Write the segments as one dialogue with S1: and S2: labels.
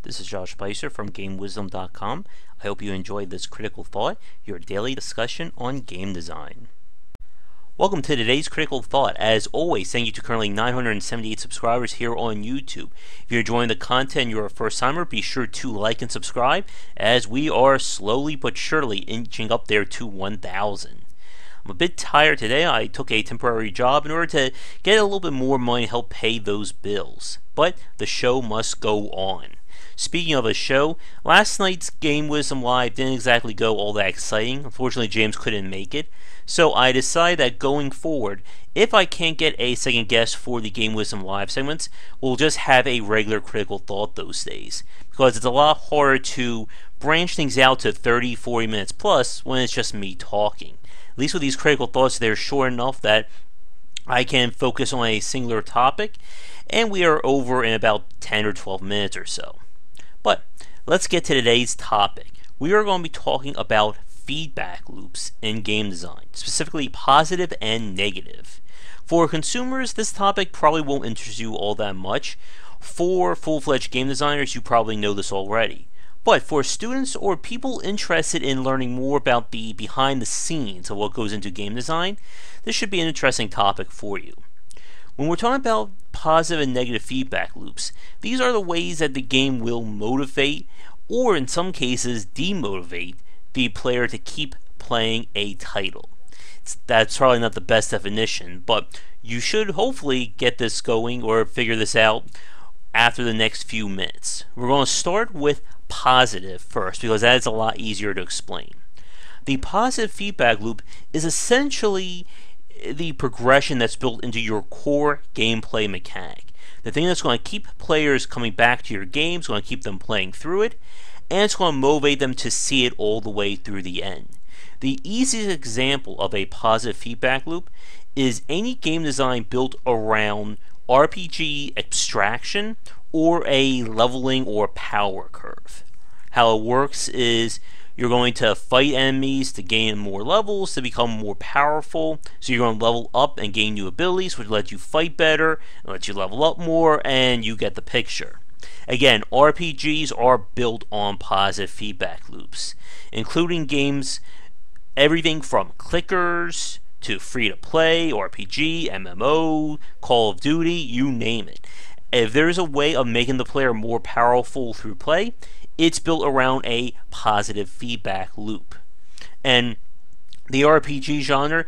S1: This is Josh Bycer from GameWisdom.com. I hope you enjoyed this Critical Thought, your daily discussion on game design. Welcome to today's Critical Thought. As always, thank you to currently 978 subscribers here on YouTube. If you're enjoying the content and you're a first timer, be sure to like and subscribe, as we are slowly but surely inching up there to 1,000. I'm a bit tired today. I took a temporary job in order to get a little bit more money to help pay those bills. But the show must go on. Speaking of a show, last night's Game Wisdom Live didn't exactly go all that exciting. Unfortunately, James couldn't make it. So I decided that going forward, if I can't get a second guest for the Game Wisdom Live segments, we'll just have a regular Critical Thought those days. Because it's a lot harder to branch things out to 30-40 minutes plus when it's just me talking. At least with these Critical Thoughts, they're short enough that I can focus on a singular topic, and we are over in about 10 or 12 minutes or so. But let's get to today's topic. We are going to be talking about feedback loops in game design, specifically positive and negative. For consumers, this topic probably won't interest you all that much. For full-fledged game designers, you probably know this already. But for students or people interested in learning more about the behind the scenes of what goes into game design, this should be an interesting topic for you. When we're talking about positive and negative feedback loops, these are the ways that the game will motivate, or in some cases demotivate, the player to keep playing a title. That's probably not the best definition, but you should hopefully get this going or figure this out after the next few minutes. We're going to start with positive first, because that is a lot easier to explain. The positive feedback loop is essentially the progression that's built into your core gameplay mechanic. The thing that's going to keep players coming back to your game, it's going to keep them playing through it, and it's going to motivate them to see it all the way through the end. The easiest example of a positive feedback loop is any game design built around RPG abstraction or a leveling or power curve. How it works is you're going to fight enemies to gain more levels to become more powerful. So you're going to level up and gain new abilities, which let you fight better, and let you level up more, and you get the picture. Again, RPGs are built on positive feedback loops, including games, everything from clickers to free-to-play, RPG, MMO, Call of Duty, you name it. If there's a way of making the player more powerful through play, it's built around a positive feedback loop. And the RPG genre,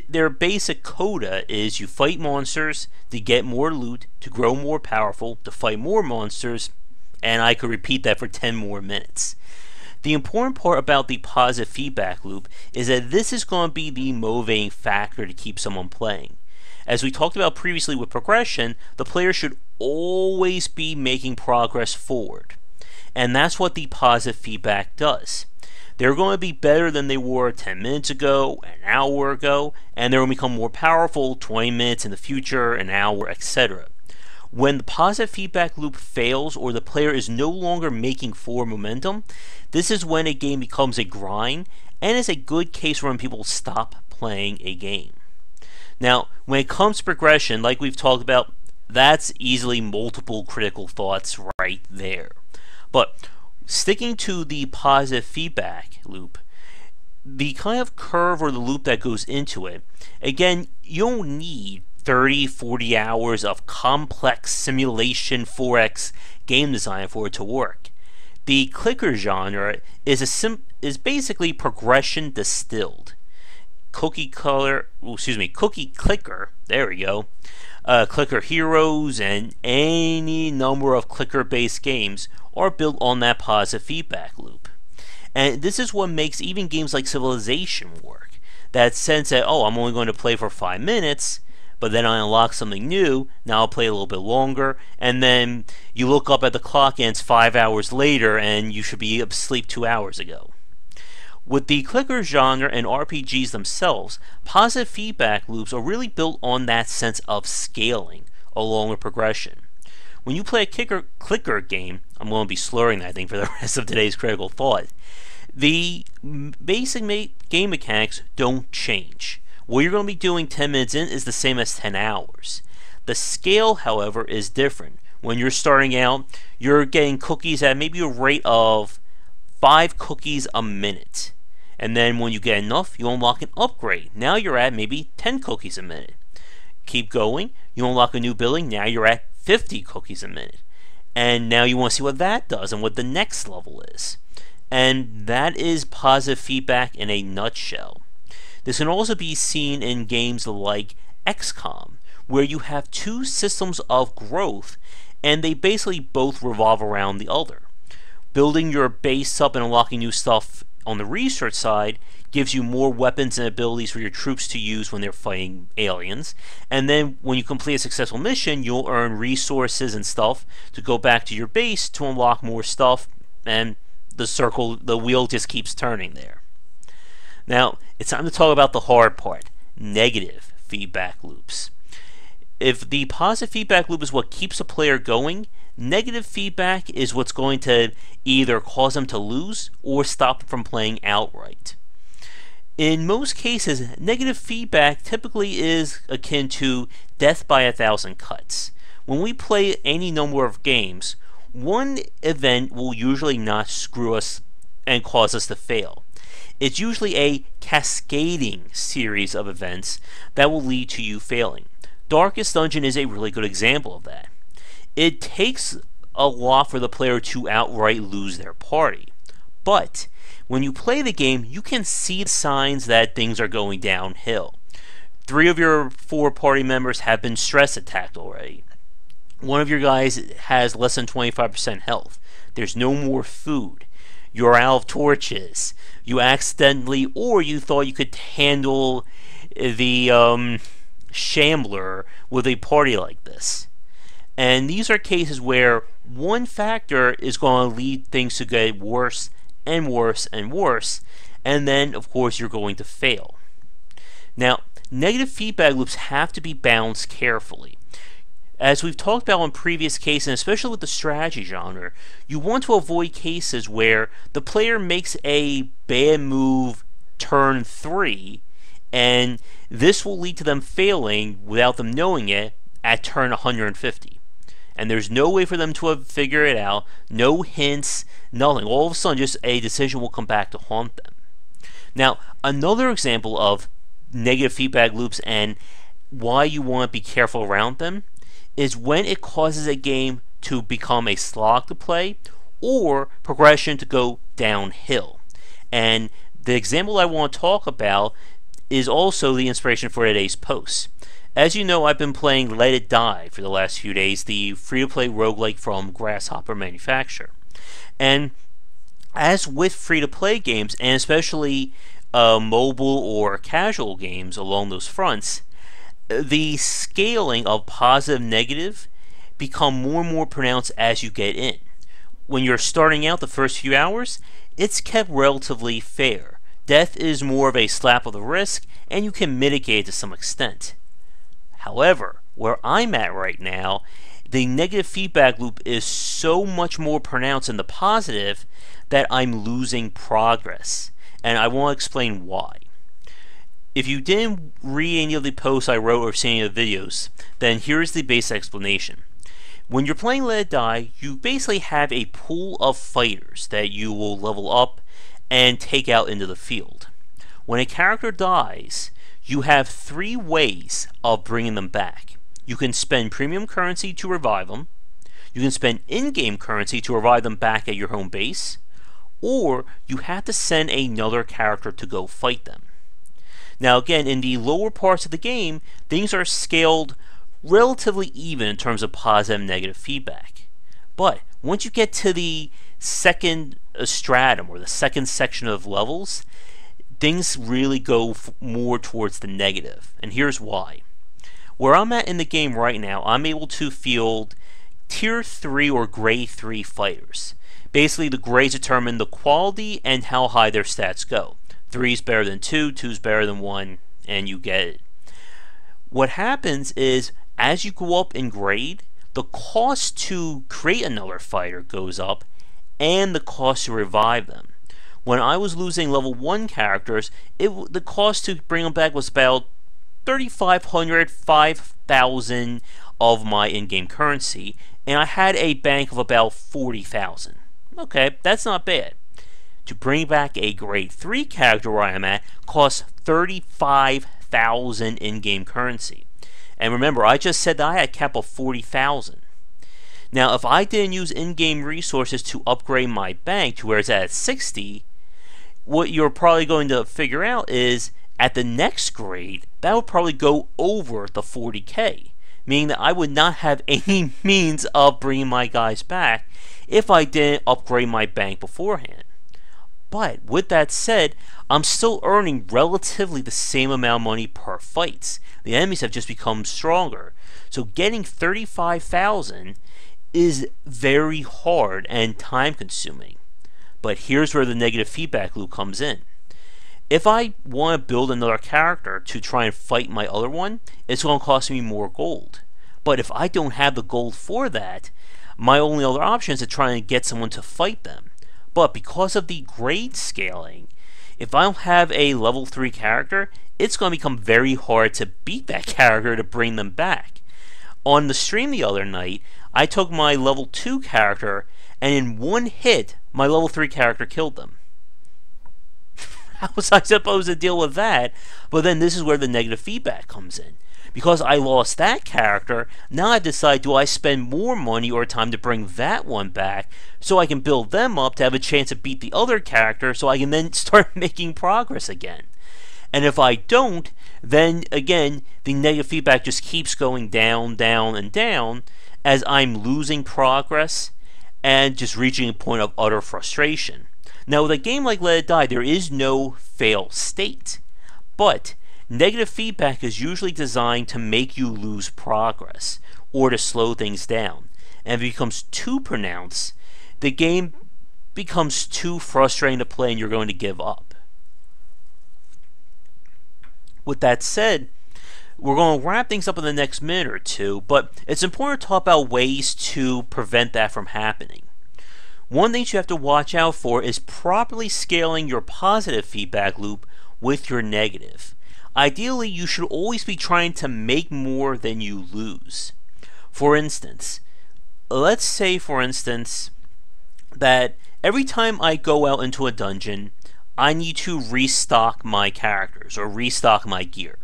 S1: their basic coda is you fight monsters to get more loot, to grow more powerful, to fight more monsters, and I could repeat that for 10 more minutes. The important part about the positive feedback loop is that this is going to be the motivating factor to keep someone playing. As we talked about previously with progression, the player should always be making progress forward. And that's what the positive feedback does. They're going to be better than they were 10 minutes ago, an hour ago, and they're going to become more powerful 20 minutes in the future, an hour, etc. When the positive feedback loop fails or the player is no longer making forward momentum, this is when a game becomes a grind and is a good case for when people stop playing a game. Now, when it comes to progression, like we've talked about, that's easily multiple critical thoughts right there. But sticking to the positive feedback loop, the kind of curve or the loop that goes into it, again, you don't need 30-40 hours of complex simulation 4X game design for it to work. The clicker genre is basically progression distilled. Cookie clicker, there we go. Clicker heroes and any number of clicker-based games are built on that positive feedback loop. And this is what makes even games like Civilization work. That sense that, oh, I'm only going to play for 5 minutes, but then I unlock something new, now I'll play a little bit longer, and then you look up at the clock and it's 5 hours later and you should be asleep 2 hours ago. With the clicker genre and RPGs themselves, positive feedback loops are really built on that sense of scaling along with progression. When you play a clicker game, I'm going to be slurring that thing for the rest of today's critical thought, the basic game mechanics don't change. What you're going to be doing 10 minutes in is the same as 10 hours. The scale, however, is different. When you're starting out, you're getting cookies at maybe a rate of 5 cookies a minute. And then when you get enough, you unlock an upgrade. Now you're at maybe 10 cookies a minute. Keep going, you unlock a new building, now you're at 50 cookies a minute. And now you want to see what that does and what the next level is. And that is positive feedback in a nutshell. This can also be seen in games like XCOM, where you have two systems of growth, and they basically both revolve around the other. Building your base up and unlocking new stuff on the research side gives you more weapons and abilities for your troops to use when they're fighting aliens. And then when you complete a successful mission, you'll earn resources and stuff to go back to your base to unlock more stuff, and the wheel just keeps turning there. Now, it's time to talk about the hard part, negative feedback loops. If the positive feedback loop is what keeps a player going, negative feedback is what's going to either cause them to lose or stop them from playing outright. In most cases, negative feedback typically is akin to death by 1,000 cuts. When we play any number of games, one event will usually not screw us and cause us to fail. It's usually a cascading series of events that will lead to you failing. Darkest Dungeon is a really good example of that. It takes a lot for the player to outright lose their party, but when you play the game, you can see the signs that things are going downhill. 3 of your 4 party members have been stress attacked already. One of your guys has less than 25% health. There's no more food. You're out of torches. You accidentally, or you thought you could handle the Shambler with a party like this. And these are cases where one factor is going to lead things to get worse and worse and worse, and then of course you're going to fail. Now, negative feedback loops have to be balanced carefully. As we've talked about in previous cases, and especially with the strategy genre, you want to avoid cases where the player makes a bad move turn 3, and this will lead to them failing without them knowing it at turn 150. And there's no way for them to have figured it out, no hints, nothing. All of a sudden, just a decision will come back to haunt them. Now, another example of negative feedback loops and why you want to be careful around them is when it causes a game to become a slog to play or progression to go downhill. And the example I want to talk about is also the inspiration for today's post. As you know, I've been playing Let It Die for the last few days, the free-to-play roguelike from Grasshopper Manufacture. And as with free-to-play games, and especially mobile or casual games along those fronts, the scaling of positive negative become more and more pronounced as you get in. When you're starting out the first few hours, it's kept relatively fair. Death is more of a slap of the wrist, and you can mitigate it to some extent. However, where I'm at right now, the negative feedback loop is so much more pronounced than the positive that I'm losing progress. And I want to explain why. If you didn't read any of the posts I wrote or see any of the videos, then here's the basic explanation. When you're playing Let It Die, you basically have a pool of fighters that you will level up and take out into the field. When a character dies, you have 3 ways of bringing them back. You can spend premium currency to revive them, you can spend in-game currency to revive them back at your home base, or you have to send another character to go fight them. Now again, in the lower parts of the game, things are scaled relatively even in terms of positive and negative feedback. But once you get to the second stratum, or the second section of levels, things really go more towards the negative. And here's why. Where I'm at in the game right now, I'm able to field Tier 3 or Grade 3 fighters. Basically, the grades determine the quality and how high their stats go. 3 is better than 2, 2 is better than 1, and you get it. What happens is, as you go up in grade, the cost to create another fighter goes up, and the cost to revive them. When I was losing level 1 characters, the cost to bring them back was about 3,500, 5,000 of my in-game currency, and I had a bank of about 40,000. Okay, that's not bad. To bring back a grade 3 character where I am at costs 35,000 in-game currency. And remember, I just said that I had a cap of 40,000. Now, if I didn't use in-game resources to upgrade my bank to where it's at 60, what you're probably going to figure out is at the next grade, that would probably go over the 40k, meaning that I would not have any means of bringing my guys back if I didn't upgrade my bank beforehand. But with that said, I'm still earning relatively the same amount of money per fights. The enemies have just become stronger. So getting 35,000 is very hard and time consuming. But here's where the negative feedback loop comes in. If I want to build another character to try and fight my other one, it's going to cost me more gold. But if I don't have the gold for that, my only other option is to try and get someone to fight them. But because of the grade scaling, if I don't have a level 3 character, it's going to become very hard to beat that character to bring them back. On the stream the other night, I took my level 2 character, and in one hit, my level 3 character killed them. How was I supposed to deal with that? But then this is where the negative feedback comes in. Because I lost that character, now I decide, do I spend more money or time to bring that one back so I can build them up to have a chance to beat the other character so I can then start making progress again. And if I don't, then again, the negative feedback just keeps going down, down, and down as I'm losing progress and just reaching a point of utter frustration. Now with a game like Let It Die, there is no fail state, but negative feedback is usually designed to make you lose progress or to slow things down. And if it becomes too pronounced, the game becomes too frustrating to play and you're going to give up. With that said, we're going to wrap things up in the next minute or two, but it's important to talk about ways to prevent that from happening. One thing you have to watch out for is properly scaling your positive feedback loop with your negative. Ideally, you should always be trying to make more than you lose. For instance, let's say that every time I go out into a dungeon, I need to restock my characters or restock my gear.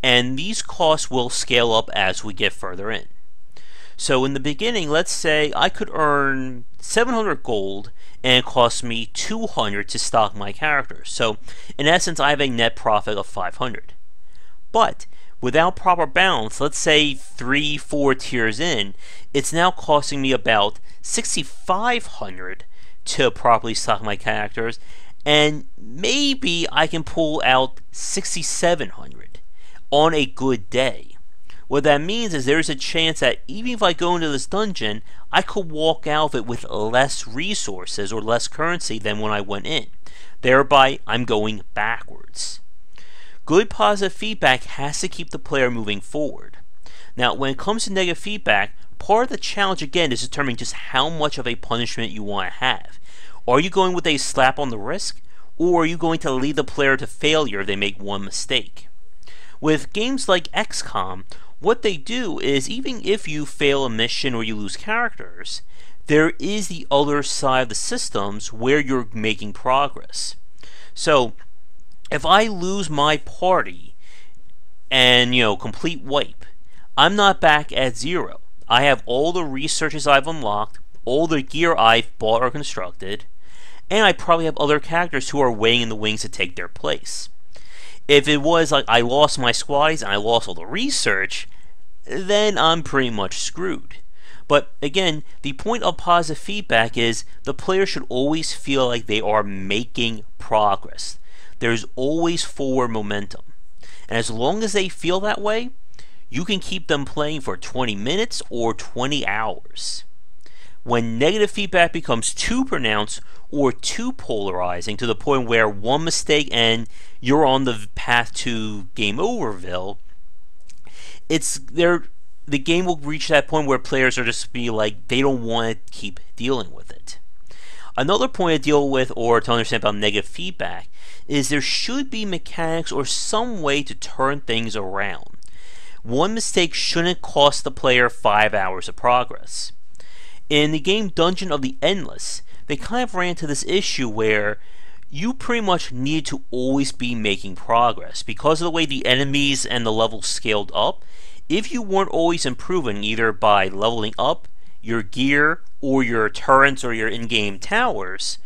S1: And these costs will scale up as we get further in. So in the beginning, let's say I could earn 700 gold and it costs me 200 to stock my characters. So in essence, I have a net profit of 500. But without proper balance, let's say 3-4 tiers in, it's now costing me about 6,500 to properly stock my characters, and maybe I can pull out 6,700 on a good day. What that means is there's a chance that even if I go into this dungeon, I could walk out of it with less resources or less currency than when I went in. Thereby, I'm going backwards. Good positive feedback has to keep the player moving forward. Now, when it comes to negative feedback, part of the challenge again is determining just how much of a punishment you want to have. Are you going with a slap on the wrist, or are you going to lead the player to failure if they make one mistake? With games like XCOM, what they do is even if you fail a mission or you lose characters, there is the other side of the systems where you're making progress. So, if I lose my party and, complete wipe, I'm not back at 0. I have all the researches I've unlocked, all the gear I've bought or constructed, and I probably have other characters who are waiting in the wings to take their place. If it was like I lost my squaddies and I lost all the research, then I'm pretty much screwed. But again, the point of positive feedback is the player should always feel like they are making progress. There's always forward momentum. And as long as they feel that way, you can keep them playing for 20 minutes or 20 hours. When negative feedback becomes too pronounced or too polarizing to the point where one mistake and you're on the path to game overville, the game will reach that point where players are just be like, they don't want to keep dealing with it. Another point to deal with or to understand about negative feedback is there should be mechanics or some way to turn things around. One mistake shouldn't cost the player 5 hours of progress. In the game Dungeon of the Endless, they kind of ran into this issue where you pretty much need to always be making progress. Because of the way the enemies and the levels scaled up, if you weren't always improving either by leveling up your gear or your turrets or your in-game towers,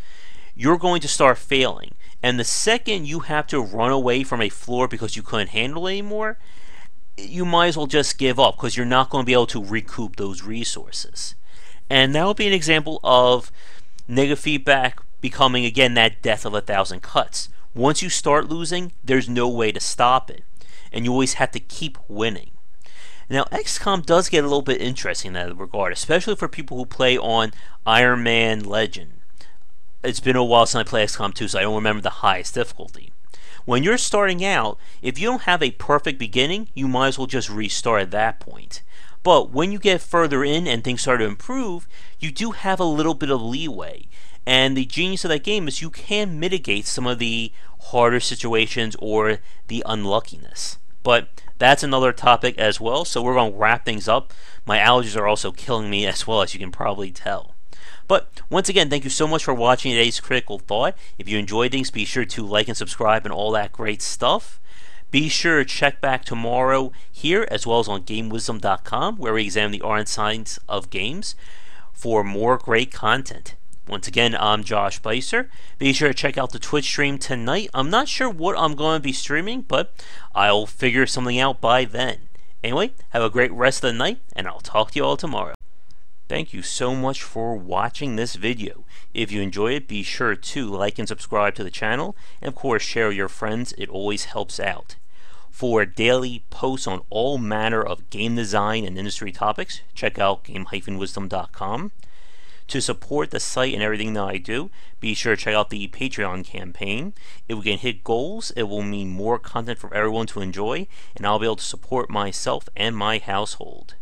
S1: you're going to start failing. And the second you have to run away from a floor because you couldn't handle it anymore, you might as well just give up because you're not going to be able to recoup those resources. And that would be an example of negative feedback becoming, again, that death of 1,000 cuts. Once you start losing, there's no way to stop it. And you always have to keep winning. Now, XCOM does get a little bit interesting in that regard, especially for people who play on Iron Man Legend. It's been a while since I played XCOM 2, so I don't remember the highest difficulty. When you're starting out, if you don't have a perfect beginning, you might as well just restart at that point. But when you get further in and things start to improve, you do have a little bit of leeway. And the genius of that game is you can mitigate some of the harder situations or the unluckiness. But that's another topic as well, so we're going to wrap things up. My allergies are also killing me as well, as you can probably tell. But once again, thank you so much for watching today's Critical Thought. If you enjoyed things, be sure to like and subscribe and all that great stuff. Be sure to check back tomorrow here as well as on GameWisdom.com, where we examine the art and science of games for more great content. Once again, I'm Josh Bycer. Be sure to check out the Twitch stream tonight. I'm not sure what I'm going to be streaming, but I'll figure something out by then. Anyway, have a great rest of the night, and I'll talk to you all tomorrow. Thank you so much for watching this video. If you enjoy it, be sure to like and subscribe to the channel, and of course share with your friends. It always helps out. For daily posts on all manner of game design and industry topics, check out game-wisdom.com. To support the site and everything that I do, be sure to check out the Patreon campaign. If we can hit goals, it will mean more content for everyone to enjoy, and I'll be able to support myself and my household.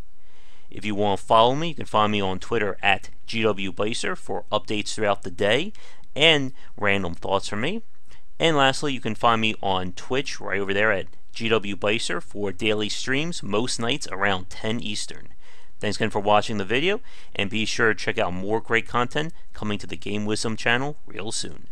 S1: If you want to follow me, you can find me on Twitter at GWBycer for updates throughout the day and random thoughts from me. And lastly, you can find me on Twitch right over there at GWBycer for daily streams most nights around 10 Eastern. Thanks again for watching the video, and be sure to check out more great content coming to the Game Wisdom channel real soon.